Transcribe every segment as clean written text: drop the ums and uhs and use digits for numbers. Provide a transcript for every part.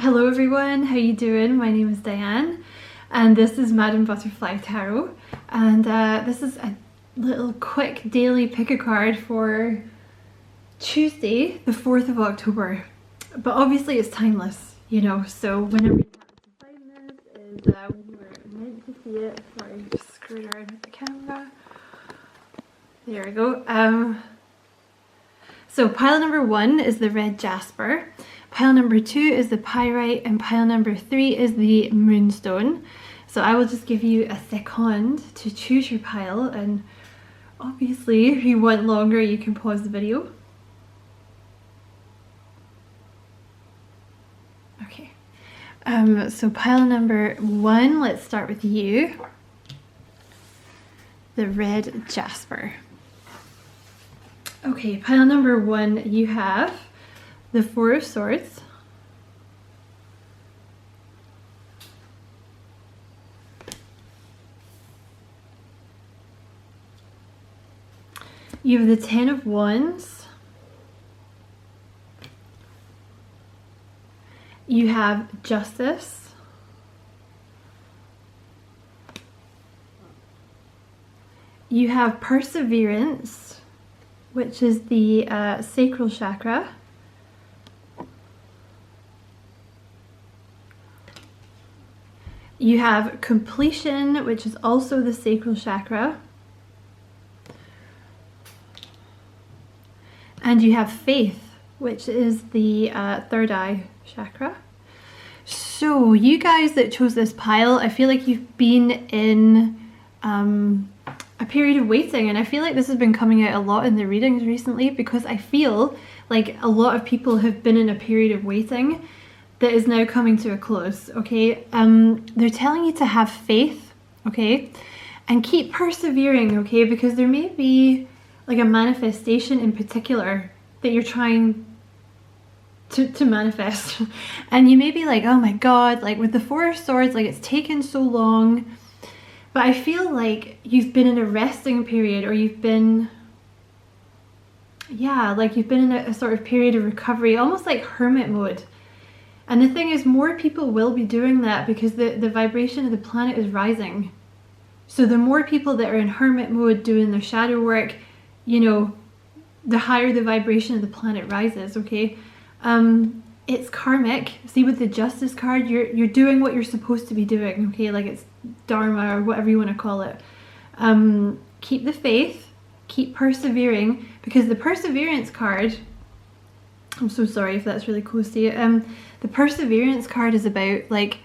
Hello everyone, how you doing? My name is Diane and this is Madam Butterfly Tarot, and this is a little quick daily pick a card for Tuesday the 4th of October. But obviously it's timeless, you know, so whenever you happen to find this is when you were meant to see it. Sorry, just screwed around with the camera. There we go. So pile number 1 is the red jasper, pile number 2 is the pyrite, and pile number 3 is the moonstone. So I will just give you a second to choose your pile, and obviously if you want longer you can pause the video. Okay, so pile number 1, let's start with you, the red jasper. Okay, pile number 1, you have the Four of Swords, you have the Ten of Wands, you have Justice, you have Perseverance, which is the sacral chakra, you have Completion, which is also the sacral chakra, and you have Faith, which is the third eye chakra. So you guys that chose this pile, I feel like you've been in a period of waiting, and I feel like this has been coming out a lot in the readings recently, because I feel like a lot of people have been in a period of waiting that is now coming to a close. Okay, they're telling you to have faith, okay, and keep persevering, okay, because there may be like a manifestation in particular that you're trying to manifest and you may be like, oh my god, like with the Four of Swords, like it's taken so long. But I feel like you've been in a resting period, or you've been, yeah, like you've been in a sort of period of recovery, almost like hermit mode. And the thing is, more people will be doing that because the vibration of the planet is rising. So the more people that are in hermit mode doing their shadow work, you know, the higher the vibration of the planet rises, okay? It's karmic. See, with the Justice card, you're doing what you're supposed to be doing, okay? Like it's dharma or whatever you want to call it. Keep the faith, keep persevering, because the Perseverance card, I'm so sorry if that's really close to you, the Perseverance card is about, like,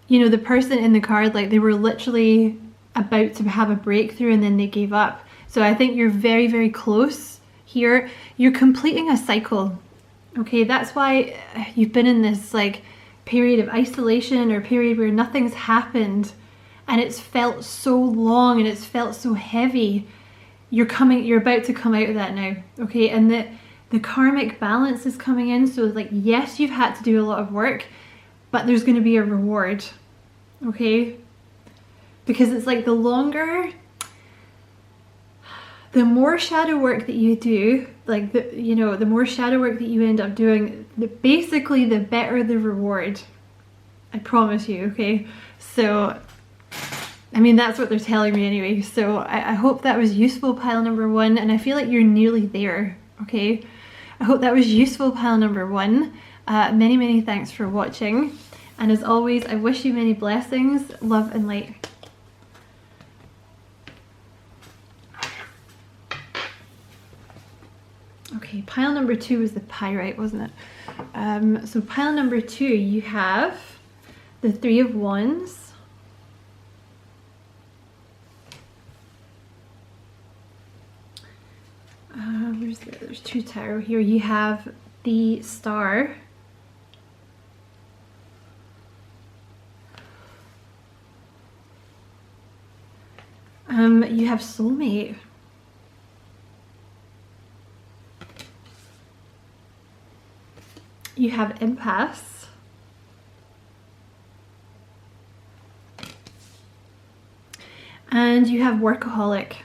you know, the person in the card, like they were literally about to have a breakthrough and then they gave up. So I think you're very, very close here. You're completing a cycle. Okay, that's why you've been in this like period of isolation, or period where nothing's happened and it's felt so long and it's felt so heavy. You're about to come out of that now, okay? And the karmic balance is coming in. So like, yes, you've had to do a lot of work, but there's going to be a reward, okay? Because it's like the more shadow work that you do, like the more shadow work that you end up doing, basically the better the reward. I promise you, okay? So, I mean, that's what they're telling me anyway. So I hope that was useful, pile number 1, and I feel like you're nearly there, okay? I hope that was useful, pile number 1. Many, many thanks for watching. And as always, I wish you many blessings, love and light. Okay, pile number 2 was the pyrite, wasn't it? So pile number 2, you have the Three of Wands, there's 2 tarot here. You have the Star, you have Soulmate, you have Impasse, and you have Workaholic.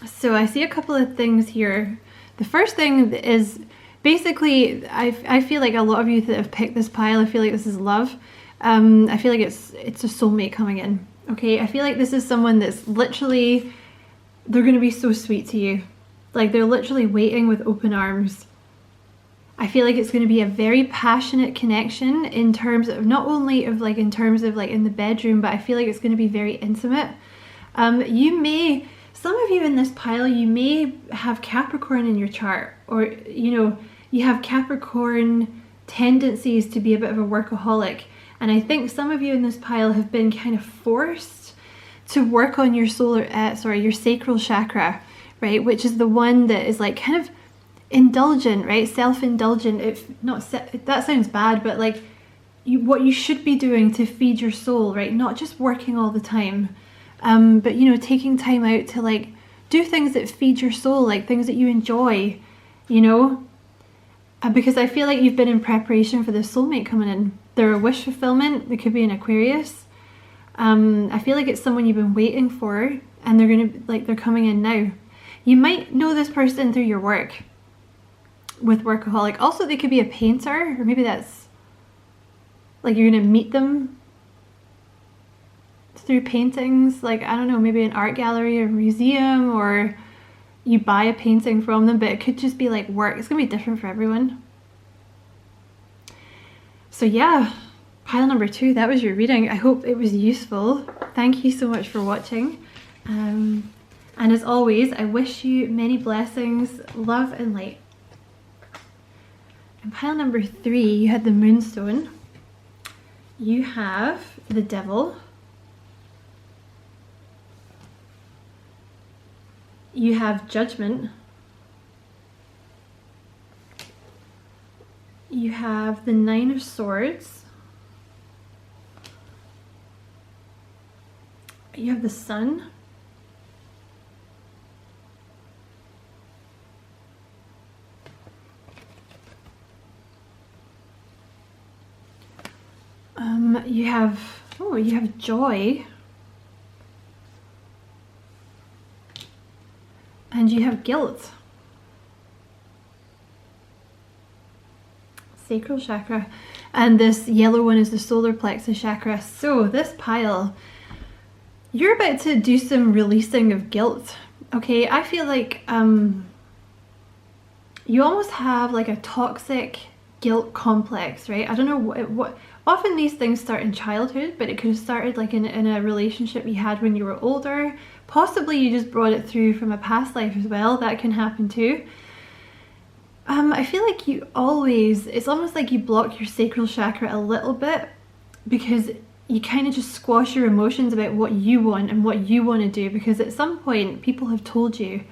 So I see a couple of things here. The first thing is basically, I feel like a lot of you that have picked this pile, I feel like this is love. I feel like it's a soulmate coming in. Okay, I feel like this is someone that's literally, they're going to be so sweet to you. Like they're literally waiting with open arms. I feel like it's going to be a very passionate connection in terms of not only of like in terms of like in the bedroom, but I feel like it's going to be very intimate. Some of you in this pile, you may have Capricorn in your chart, or you know, you have Capricorn tendencies to be a bit of a workaholic. And I think some of you in this pile have been kind of forced to work on your your sacral chakra, right? Which is the one that is like kind of indulgent, right? Self-indulgent. That sounds bad, but like what you should be doing to feed your soul, right? Not just working all the time, but you know, taking time out to like do things that feed your soul, like things that you enjoy, you know? Because I feel like you've been in preparation for the soulmate coming in. They're a wish fulfillment. They could be an Aquarius. I feel like it's someone you've been waiting for, and they're coming in now. You might know this person through your work with workaholic. Also, they could be a painter, or maybe that's like you're gonna meet them through paintings. Like, I don't know, maybe an art gallery or museum, or you buy a painting from them, but it could just be like work. It's gonna be different for everyone. So yeah, pile number 2, that was your reading. I hope it was useful. Thank you so much for watching. And as always, I wish you many blessings, love and light. In pile number 3, you had the Moonstone. You have the Devil. You have Judgment. You have the 9 of Swords. You have the Sun. You have Joy. And you have Guilt. Sacral chakra. And this yellow one is the solar plexus chakra. So this pile, you're about to do some releasing of guilt. Okay, I feel like you almost have like a toxic guilt complex, right? I don't know what often these things start in childhood, but it could have started like in a relationship you had when you were older. Possibly you just brought it through from a past life as well. That can happen too. I feel like it's almost like you block your sacral chakra a little bit because you kind of just squash your emotions about what you want and what you want to do, because at some point people have told you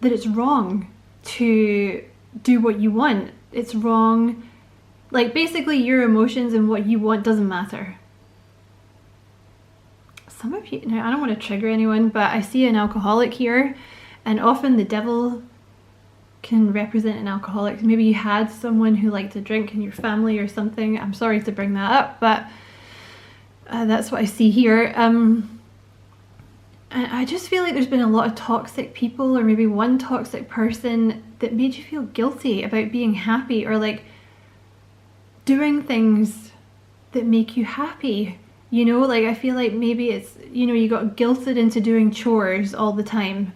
that it's wrong to do what you want. It's wrong. Like basically your emotions and what you want doesn't matter. Some of you, now I don't want to trigger anyone, but I see an alcoholic here, and often the Devil can represent an alcoholic. Maybe you had someone who liked to drink in your family or something. I'm sorry to bring that up, but that's what I see here. I just feel like there's been a lot of toxic people, or maybe one toxic person that made you feel guilty about being happy, or like doing things that make you happy. You know, like I feel like maybe it's, you know, you got guilted into doing chores all the time.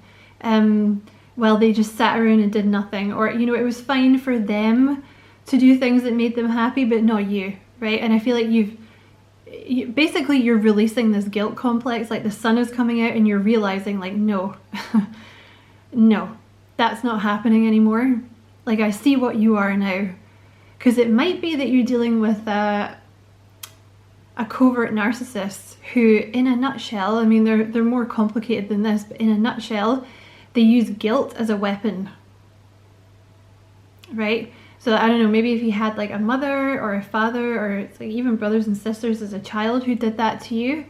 Well, they just sat around and did nothing, or you know, it was fine for them to do things that made them happy, but not you, right? And I feel like basically you're releasing this guilt complex. Like the sun is coming out and you're realizing like, no, no, that's not happening anymore. Like I see what you are now, because it might be that you're dealing with a covert narcissist who, in a nutshell, I mean they're more complicated than this, but in a nutshell, they use guilt as a weapon, right? So I don't know, maybe if you had like a mother or a father, or it's like even brothers and sisters as a child who did that to you,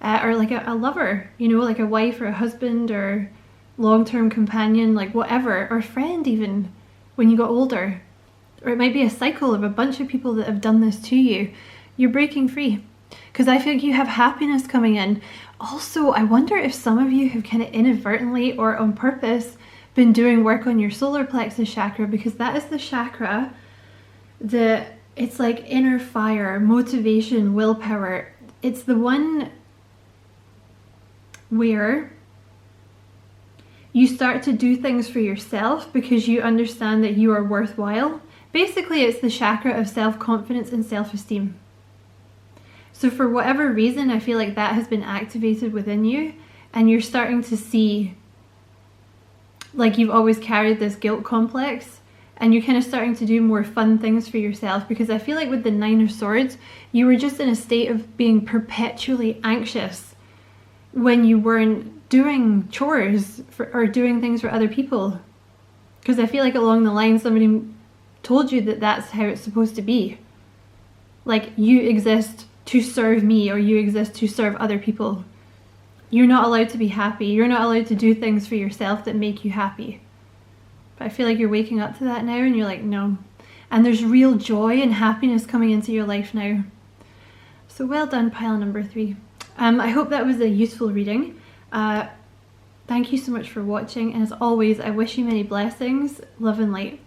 or like a lover, you know, like a wife or a husband or long-term companion, like whatever, or friend even when you got older. Or it might be a cycle of a bunch of people that have done this to you. You're breaking free, because I feel like you have happiness coming in. Also, I wonder if some of you have kind of inadvertently or on purpose been doing work on your solar plexus chakra, because that is the chakra that it's like inner fire, motivation, willpower. It's the one where you start to do things for yourself because you understand that you are worthwhile. Basically, it's the chakra of self-confidence and self-esteem. So for whatever reason, I feel like that has been activated within you, and you're starting to see like you've always carried this guilt complex, and you're kind of starting to do more fun things for yourself, because I feel like with the 9 of Swords, you were just in a state of being perpetually anxious when you weren't doing chores or doing things for other people. Because I feel like along the line somebody told you that that's how it's supposed to be. Like, you exist to serve me, or you exist to serve other people. You're not allowed to be happy. You're not allowed to do things for yourself that make you happy. But I feel like you're waking up to that now, and you're like, no. And there's real joy and happiness coming into your life now. So well done, pile number 3. I hope that was a useful reading. Thank you so much for watching, and as always, I wish you many blessings, love and light.